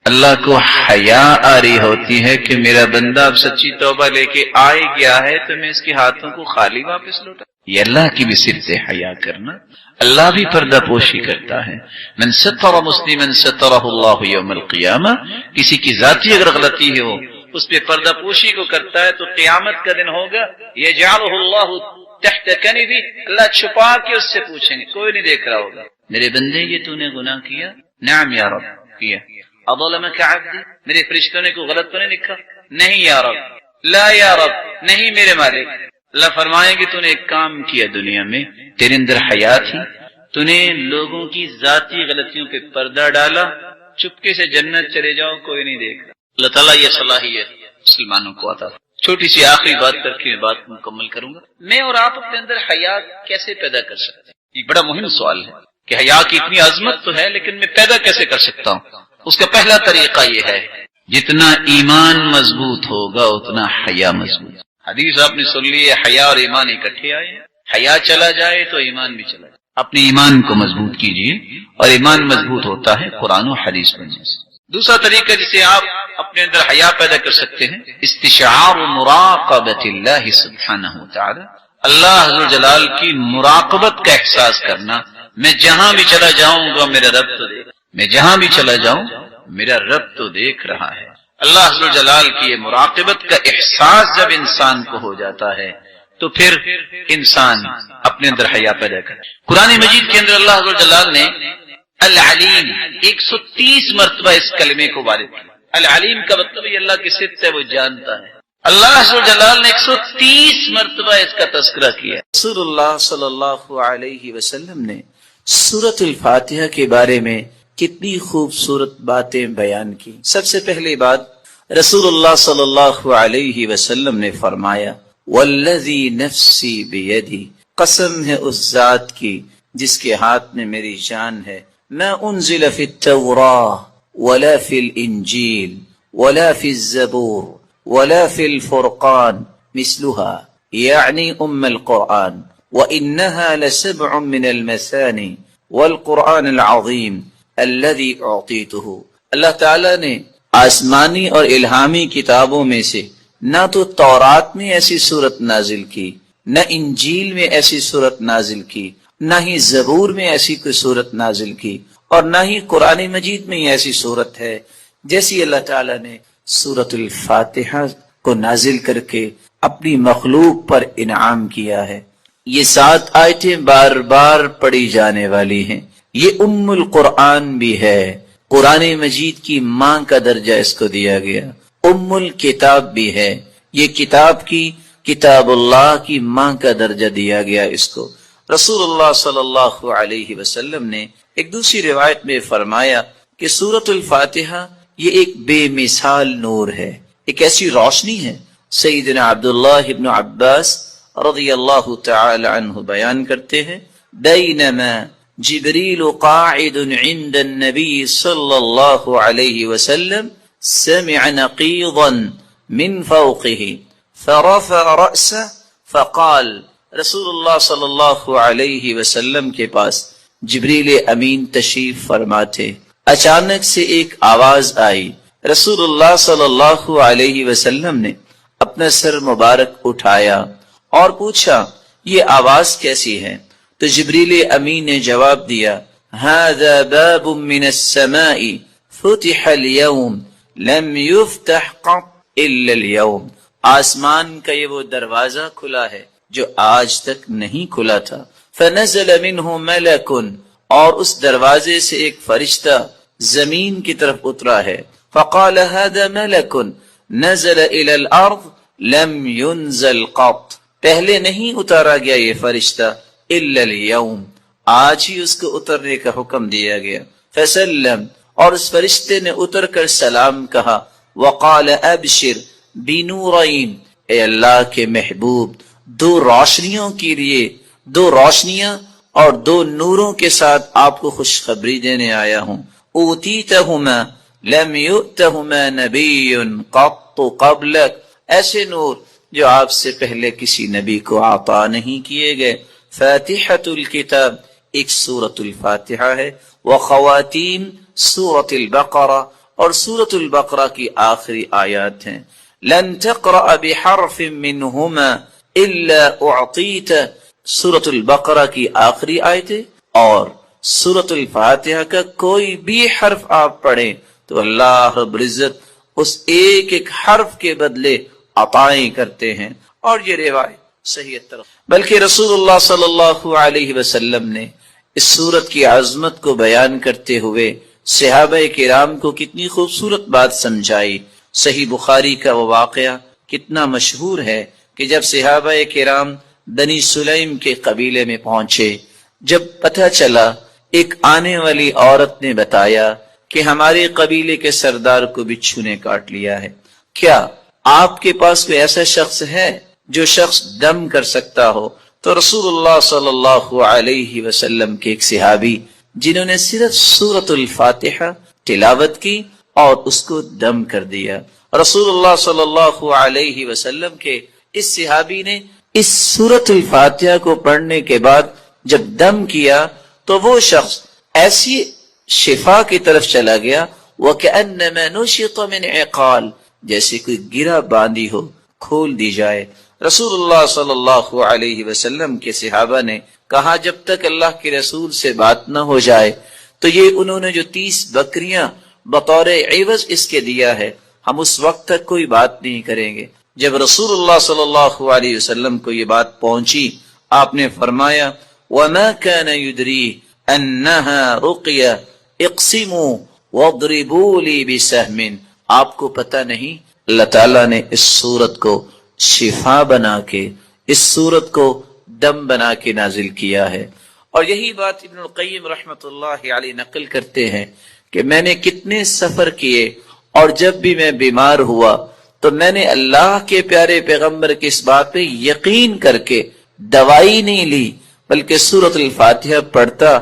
اللہ کو حیا آ رہی ہوتی ہے کہ میرا بندہ اب سچی توبہ لے کے آئے گیا ہے تو میں اس کے ہاتھوں کو خالی واپس لوٹا۔ یہ اللہ کی بھی صفت ہے حیا کرنا، اللہ بھی پردہ پوشی کرتا ہے۔ من ستر مسلما سترہ اللہ یوم القیامہ، کسی کی ذاتی اگر غلطی ہو اس پہ پردہ پوشی کو کرتا ہے تو قیامت کا دن ہوگا، یجعلہ اللہ تحت کنفی، اللہ چھپا کے اس سے پوچھیں گے، کوئی نہیں دیکھ رہا ہوگا، میرے بندے یہ تو نے گناہ کیا؟ نعم یا رب کیا۔ اظلمک عبدی، میرے فرشتوں نے کوئی غلط تو نہیں لکھا؟ نہیں یا رب۔ لا یا رب، نہیں میرے مالک۔ اللہ فرمائیں گے تو نے ایک کام کیا دنیا میں، تیرے اندر حیا تھی، تو نے لوگوں کی ذاتی غلطیوں پہ پردہ ڈالا، چپکے سے جنت چلے جاؤ، کوئی نہیں دیکھ رہا۔ اللہ تعالیٰ یہ صلاحیت مسلمانوں کو عطا۔ چھوٹی سی آخری بات کر کے میں بات مکمل کروں گا۔ میں اور آپ اپنے اندر حیا کیسے پیدا کر سکتے ہیں؟ یہ بڑا مہم سوال ہے کہ حیا کی اتنی عظمت تو ہے لیکن میں پیدا کیسے کر سکتا ہوں؟ اس کا پہلا طریقہ یہ ہے، جتنا ایمان مضبوط ہوگا اتنا حیا مضبوط۔ حدیث آپ نے سن لی ہے، حیا اور ایمان اکٹھے آئے ہیں، حیا چلا جائے تو ایمان بھی چلا جائے۔ اپنے ایمان کو مضبوط کیجیے، اور ایمان مضبوط ہوتا ہے قرآن و حدیث پڑھنے سے۔ دوسرا طریقہ جسے آپ اپنے اندر حیا پیدا کر سکتے ہیں، استشعار مراقبت اللہ سبحانہ وتعالی، اللہ عز و جلال کی مراقبت کا احساس کرنا۔ میں جہاں بھی چلا جاؤں گا میرا رب تو دیکھ، میں جہاں بھی چلا جاؤں میرا رب تو دیکھ رہا ہے۔ اللہ عز و جلال کی یہ مراقبت کا احساس جب انسان کو ہو جاتا ہے تو پھر انسان اپنے اندر حیا پیدا کرے۔ قرآن مجید کے اندر اللہ عز و جلال نے العلیم 130 مرتبہ اس کلمے کو وارد کیا۔ العلیم کا مطلب یہ اللہ کی صفت ہے، وہ جانتا ہے۔ اللہ عز و جلال نے 130 مرتبہ اس کا تذکرہ کیا۔ رسول اللہ صلی اللہ علیہ وسلم نے سورۃ الفاتحہ کے بارے میں کتنی خوبصورت باتیں بیان کی۔ سب سے پہلی بات، رسول اللہ صلی اللہ علیہ وسلم نے فرمایا، والذی نفسی بیدی، قسم ہے اس ذات کی جس کے ہاتھ میں میری جان ہے، ما انزل فی التوراہ ولا فی الانجیل ولا فی الزبور ولا فی الفرقان مثلها، یعنی القرآن، وإنها لسبع من المثانی والقرآن العظیم الذي اعطیته۔ اللہ تعالیٰ نے آسمانی اور الہامی کتابوں میں سے نہ تو تورات میں ایسی صورت نازل کی، نہ انجیل میں ایسی صورت نازل کی، نہ ہی زبور میں ایسی کوئی صورت نازل کی، اور نہ ہی قرآن مجید میں ایسی صورت ہے جیسی اللہ تعالیٰ نے سورۃ الفاتحہ کو نازل کر کے اپنی مخلوق پر انعام کیا ہے۔ یہ 7 آیتیں بار بار پڑھی جانے والی ہیں۔ یہ ام القرآن بھی ہے، قرآن مجید کی ماں کا درجہ اس کو دیا گیا، ام الکتاب بھی ہے، یہ کتاب اللہ کی ماں کا درجہ دیا گیا اس کو۔ رسول اللہ صلی اللہ علیہ وسلم نے ایک دوسری روایت میں فرمایا کہ سورۃ الفاتحہ یہ ایک بے مثال نور ہے، ایک ایسی روشنی ہے۔ سیدنا عبداللہ ابن عباس رضی اللہ تعالی عنہ بیان کرتے ہیں بینما جبریل قاعد عند النبی صلی اللہ علیہ وسلم سمع نقیضا من فوقه فرفع رأسه فقال رسول اللہ صلی اللہ علیہ وسلم کے پاس جبریل امین تشریف فرما تھے. اچانک سے ایک آواز آئی. رسول اللہ صلی اللہ علیہ وسلم نے اپنا سر مبارک اٹھایا اور پوچھا یہ آواز کیسی ہے؟ تو جبریل امین نے جواب دیا هذا باب من السماء فتح اليوم لم يفتح قط الا اليوم. آسمان کا یہ وہ دروازہ کھلا ہے جو آج تک نہیں کھلا تھا. فنزل منه ملک اور اس دروازے سے ایک فرشتہ زمین کی طرف اترا ہے. فقال هذا ملک نزل الى الارض لم ينزل قط. پہلے نہیں اتارا گیا یہ فرشتہ الا اليوم، آج ہی اس کو اترنے کا حکم دیا گیا. فسلم اور اس فرشتے نے اتر کر سلام کہا. وقال ابشر بنورین، اے اللہ کے محبوب دو روشنیوں کے لیے، دو روشنیاں اور دو نوروں کے ساتھ آپ کو خوشخبری دینے آیا ہوں. اوتیتہما لم یؤتہما نبی قط قبلک، ایسے نور جو آپ سے پہلے کسی نبی کو عطا نہیں کیے گئے. فاتحۃ الکتاب ایک سورۃ الفاتحہ ہے، وخواتیم سورۃ البقرہ اور سورۃ البقرہ کی آخری آیات ہیں. لن تقرأ بحرف منہما الا اعطیت، سورۃ البقرہ کی آخری آیتیں اور سورۃ الفاتحہ کا کوئی بھی حرف آپ پڑھیں تو اللہ رب العزت اس ایک ایک حرف کے بدلے عطائیں کرتے ہیں. اور یہ روایت صحیح طرف، بلکہ رسول اللہ صلی اللہ علیہ وسلم نے اس سورت کی عظمت کو بیان کرتے ہوئے صحابہ کرام کو کتنی خوبصورت بات سمجھائی. صحیح بخاری کا وہ واقعہ کتنا مشہور ہے کہ جب صحابہ کرام بنی سلیم کے قبیلے میں پہنچے، جب پتہ چلا ایک آنے والی عورت نے بتایا کہ ہمارے قبیلے کے سردار کو بچھو نے کاٹ لیا ہے، کیا آپ کے پاس کوئی ایسا شخص ہے جو شخص دم کر سکتا ہو؟ تو رسول اللہ صلی اللہ علیہ وسلم کے ایک صحابی جنہوں نے صرف سورۃ الفاتحہ تلاوت کی اور اس کو دم کر دیا. رسول اللہ صلی اللہ علیہ وسلم کے اس صحابی نے اس سورۃ الفاتحہ کو پڑھنے کے بعد جب دم کیا تو وہ شخص ایسی شفا کی طرف چلا گیا وَكَأَنَّمَا نُشِطَ مِنْ عِقَالٍ، جیسے کوئی گرہ باندھی ہو کھول دی جائے. رسول اللہ صلی اللہ علیہ وسلم کے صحابہ نے کہا جب تک اللہ کے رسول سے بات نہ ہو جائے تو یہ انہوں نے جو 30 بکریاں بطور عوض اس کے دیا ہے، ہم اس وقت تک کوئی بات نہیں کریں گے. جب رسول اللہ صلی اللہ علیہ وسلم کو یہ بات پہنچی، آپ نے فرمایا وَمَا كَانَ يُدْرِي أَنَّهَا رُقْيَ اقْسِمُوا وَاضْرِبُوا لِي بِسَهْمٍ، آپ کو پتہ نہیں اللہ تعالیٰ نے اس سورت کو شفا بنا کے، اس سورت کو دم بنا کے نازل کیا ہے. اور یہی بات ابن القیم رحمت اللہ علیہ نقل کرتے ہیں کہ میں نے کتنے سفر کیے اور جب بھی میں بیمار ہوا تو میں نے اللہ کے پیارے پیغمبر کی اس بات پہ یقین کر کے دوائی نہیں لی بلکہ سورۃ الفاتحہ پڑھتا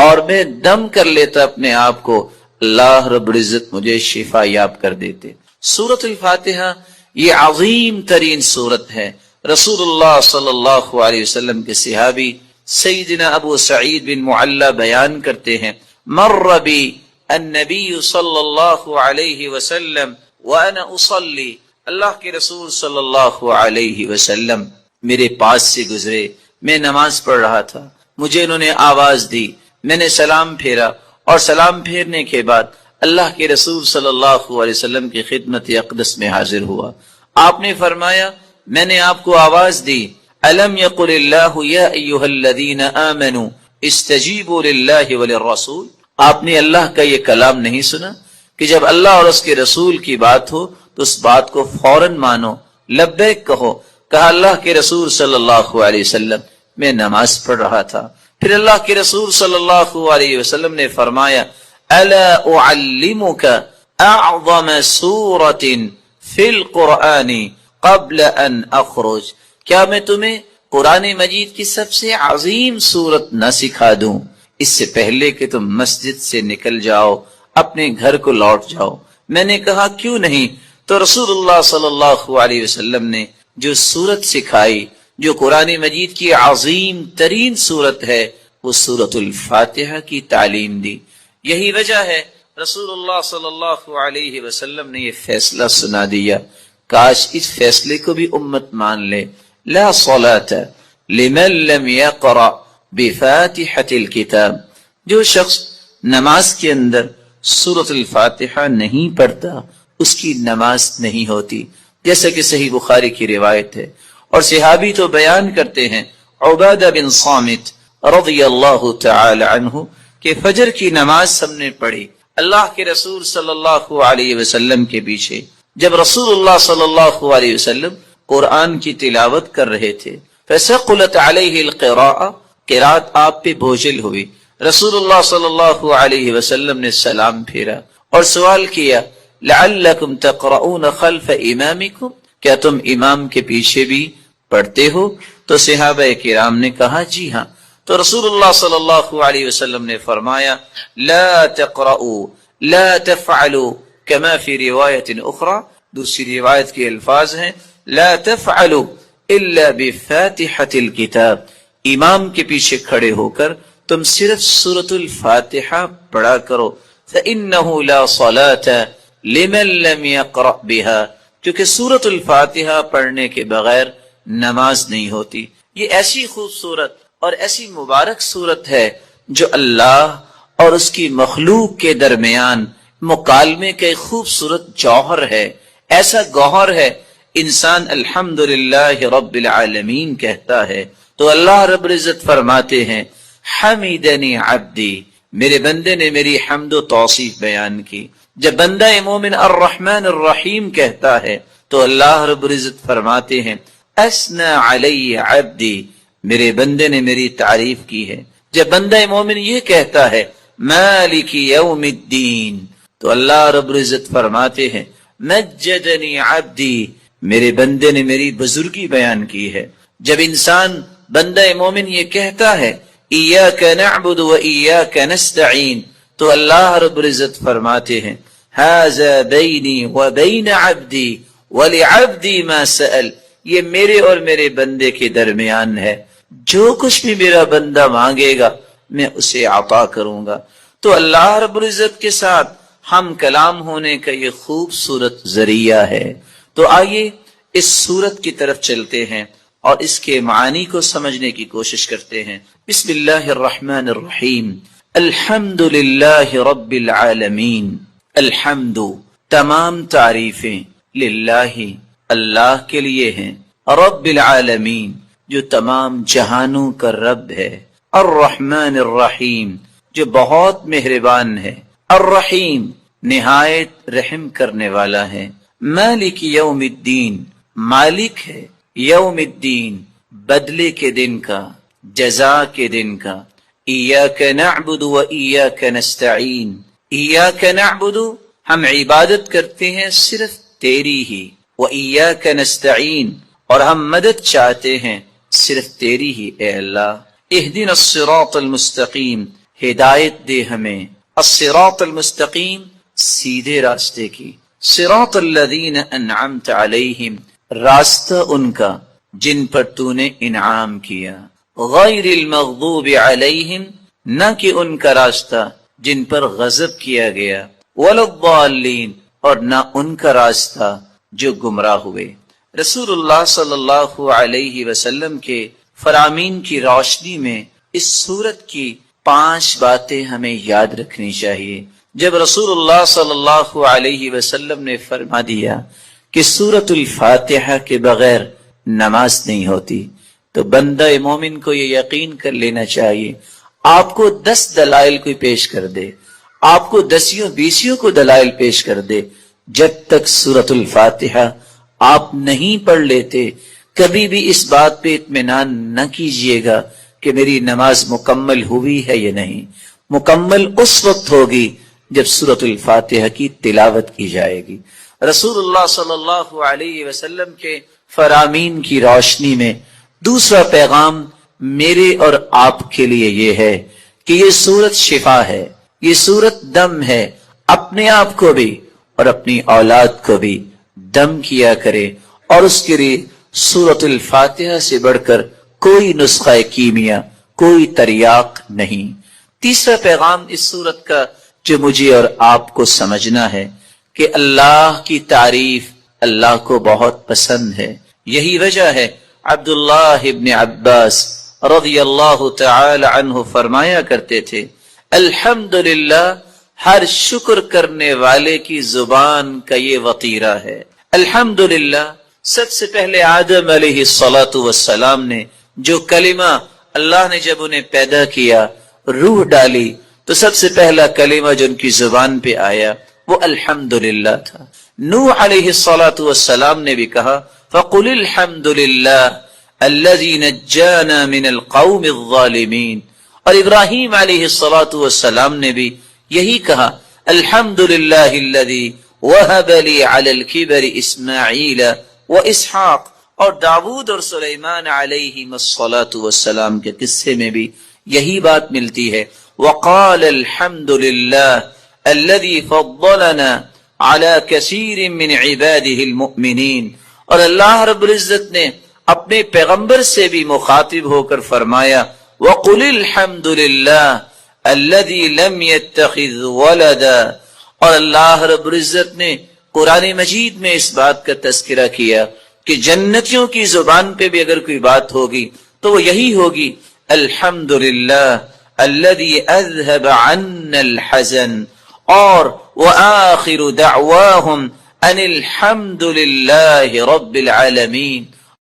اور میں دم کر لیتا اپنے آپ کو، اللہ رب العزت مجھے شفا یاب کر دیتے. سورۃ الفاتحہ یہ عظیم ترین سورت ہے. رسول اللہ صلی اللہ علیہ وسلم کے صحابی سیدنا ابو سعید بن معلی بیان کرتے ہیں مر بی النبی صلی اللہ علیہ وسلم وانا اصلی، اللہ کے رسول صلی اللہ علیہ وسلم میرے پاس سے گزرے، میں نماز پڑھ رہا تھا، مجھے انہوں نے آواز دی، میں نے سلام پھیرا اور سلام پھیرنے کے بعد اللہ کے رسول صلی اللہ علیہ وسلم کی خدمت اقدس میں حاضر ہوا. آپ نے فرمایا میں نے آپ کو آواز دی، الم یقل اللہ یا ایھا الذین آمنوا استجیبوا للہ وللرسول، آپ نے اللہ کا یہ کلام نہیں سنا کہ جب اللہ اور اس کے رسول کی بات ہو تو اس بات کو فوراً مانو، لبیک کہو. کہا اللہ کے رسول صلی اللہ علیہ وسلم میں نماز پڑھ رہا تھا. پھر اللہ کے رسول صلی اللہ علیہ وسلم نے فرمایا الا اعلمک اعظم سورۃ فی القرآن قبل ان اخرج، کیا میں تمہیں قرآن مجید کی سب سے عظیم سورت نہ سکھا دوں اس سے پہلے کہ تم مسجد سے نکل جاؤ، اپنے گھر کو لوٹ جاؤ؟ میں نے کہا کیوں نہیں؟ تو رسول اللہ صلی اللہ علیہ وسلم نے جو سورت سکھائی، جو قرآن مجید کی عظیم ترین سورت ہے، وہ سورت الفاتحہ کی تعلیم دی۔ یہی وجہ ہے رسول اللہ صلی اللہ علیہ وسلم نے یہ فیصلہ سنا دیا، کاش اس فیصلے کو بھی امت مان لے۔ لا صلاۃ لمن لم یقرأ بفاتحۃ الکتاب، جو شخص نماز کے اندر سورۃ الفاتحہ نہیں پڑھتا اس کی نماز نہیں ہوتی، جیسا کہ صحیح بخاری کی روایت ہے۔ اور صحابی تو بیان کرتے ہیں، عبادہ بن صامت رضی اللہ تعالی عنہ کہ فجر کی نماز ہم نے پڑھی اللہ کے رسول صلی اللہ علیہ وسلم کے پیچھے، جب رسول اللہ صلی اللہ علیہ وسلم قرآن کی تلاوت کر رہے تھے، فثقلت علیہ القراءۃ، قرات آپ پہ بوجھل ہوئی۔ رسول اللہ صلی اللہ علیہ وسلم نے سلام پھیرا اور سوال کیا، لعلکم تقرؤون خلف امامکم، کیا تم امام کے پیچھے بھی پڑھتے ہو؟ تو صحابہ کرام نے کہا جی ہاں۔ تو رسول اللہ صلی اللہ علیہ وسلم نے فرمایا، لا تقرؤوا لا تفعلوا كما فی روایت اخرى، دوسری روایت کے الفاظ ہیں، لا تفعلوا الا بفاتحۃ الکتاب، امام کے پیچھے کھڑے ہو کر تم صرف سورۃ الفاتحہ پڑھا کرو، فإنه لا صلاة لمن لم يقرأ بها، کیونکہ سورۃ الفاتحہ پڑھنے کے بغیر نماز نہیں ہوتی۔ یہ ایسی خوبصورت اور ایسی مبارک صورت ہے جو اللہ اور اس کی مخلوق کے درمیان مکالمے کا ایک خوبصورت جوہر ہے، ایسا گوہر ہے انسان الحمدللہ رب العالمین کہتا ہے تو اللہ رب العزت فرماتے ہیں، حمیدنی عبدی، میرے بندے نے میری حمد و توصیف بیان کی۔ جب بندہ مومن الرحمن الرحیم کہتا ہے تو اللہ رب العزت فرماتے ہیں، اثنى علی عبدی، میرے بندے نے میری تعریف کی ہے۔ جب بندہ مومن یہ کہتا ہے مالک یوم الدین تو اللہ رب العزت فرماتے ہیں، مجدنی عبدی، میرے بندے نے میری بزرگی بیان کی ہے۔ جب انسان بندہ مومن یہ کہتا ہے ایاک نعبد و ایاک نستعین تو اللہ رب العزت فرماتے ہیں، ھذا بینی و بین عبدی ولعبدی ما سأل، یہ میرے اور میرے بندے کے درمیان ہے، جو کچھ بھی میرا بندہ مانگے گا میں اسے عطا کروں گا۔ تو اللہ رب العزت کے ساتھ ہم کلام ہونے کا یہ خوبصورت ذریعہ ہے۔ تو آئیے اس سورت کی طرف چلتے ہیں اور اس کے معانی کو سمجھنے کی کوشش کرتے ہیں۔ بسم اللہ الرحمن الرحیم، الحمد للہ رب العالمین، الحمد، تمام تعریفیں، للہ، اللہ کے لیے ہیں، رب العالمین، جو تمام جہانوں کا رب ہے، الرحمن الرحیم، جو بہت مہربان ہے، الرحیم، نہایت رحم کرنے والا ہے، مالک یوم الدین، مالک ہے یوم الدین، بدلے کے دن کا، جزا کے دن کا۔ ایاک نعبد و ایاک نستعین، ایاک نعبد، ہم عبادت کرتے ہیں صرف تیری ہی، و ایاک نستعین، اور ہم مدد چاہتے ہیں صرف تیری ہی اے اللہ۔ اہدنا الصراط المستقیم، ہدایت دے ہمیں، الصراط المستقیم، سیدھے راستے کی، صراط الذین انعمت علیہم، راستہ ان کا جن پر تو نے انعام کیا، غیر المغضوب علیہم، نہ کہ ان کا راستہ جن پر غضب کیا گیا، ولا الضالین، اور نہ ان کا راستہ جو گمراہ ہوئے۔ رسول اللہ صلی اللہ علیہ وسلم کے فرامین کی روشنی میں اس سورت کی 5 باتیں ہمیں یاد رکھنی چاہیے۔ جب رسول اللہ صلی اللہ علیہ وسلم نے فرما دیا کہ سورت الفاتحہ کے بغیر نماز نہیں ہوتی تو بندہ مومن کو یہ یقین کر لینا چاہیے، آپ کو 10 دلائل کوئی پیش کر دے، آپ کو 10 کو دلائل پیش کر دے، جب تک سورت الفاتحہ آپ نہیں پڑھ لیتے کبھی بھی اس بات پہ اطمینان نہ کیجئے گا کہ میری نماز مکمل ہوئی ہے یا نہیں۔ مکمل اس وقت ہوگی جب سورۃ الفاتحہ کی تلاوت کی جائے گی۔ رسول اللہ صلی اللہ علیہ وسلم کے فرامین کی روشنی میں دوسرا پیغام میرے اور آپ کے لیے یہ ہے کہ یہ سورت شفا ہے، یہ سورت دم ہے، اپنے آپ کو بھی اور اپنی اولاد کو بھی دم کیا کرے، اور اس کے لیے سورت الفاتحہ سے بڑھ کر کوئی نسخہ کیمیا، کوئی تریاق نہیں۔ تیسرا پیغام اس سورت کا جو مجھے اور آپ کو سمجھنا ہے کہ اللہ کی تعریف اللہ کو بہت پسند ہے۔ یہی وجہ ہے عبداللہ ابن عباس رضی اللہ تعالی عنہ فرمایا کرتے تھے، الحمدللہ ہر شکر کرنے والے کی زبان کا یہ وطیرہ ہے۔ الحمدللہ سب سے پہلے آدم علیہ السلام نے جو کلمہ اللہ نے جب انہیں پیدا کیا، روح ڈالی، تو سب سے پہلا کلمہ جو ان کی زبان پہ آیا وہ الحمدللہ تھا۔ نوح علیہ السلام نے بھی کہا فَقُلِ الْحَمْدُ لِلَّهِ الَّذِي نَجَّانَا مِنَ الْقَوْمِ الظَّالِمِينَ، اور ابراہیم علیہ السلام نے بھی یہی کہا الحمدللہ الذی وہب لی علی الکبر اسماعیل و اسحاق، اور داود اور سلیمان علیہم السلام کے قصے میں بھی یہی بات ملتی ہے، وقال الحمدللہ الذی فضلنا علی کثیر من عباده المؤمنین، اور اللہ رب العزت نے اپنے پیغمبر سے بھی مخاطب ہو کر فرمایا وَقُلِ الْحَمْدُ لِلَّهِ الَّذِي لَمْ يَتَّخِذْ وَلَدًا، اور اللہ رب العزت نے قرآن مجید میں اس بات کا تذکرہ کیا کہ جنتیوں کی زبان پہ بھی اگر کوئی بات ہوگی تو وہ یہی ہوگی الحمدللہ الذی اذهب عنا الحزن، اور وآخر دعواہم ان الحمدللہ رب العالمین،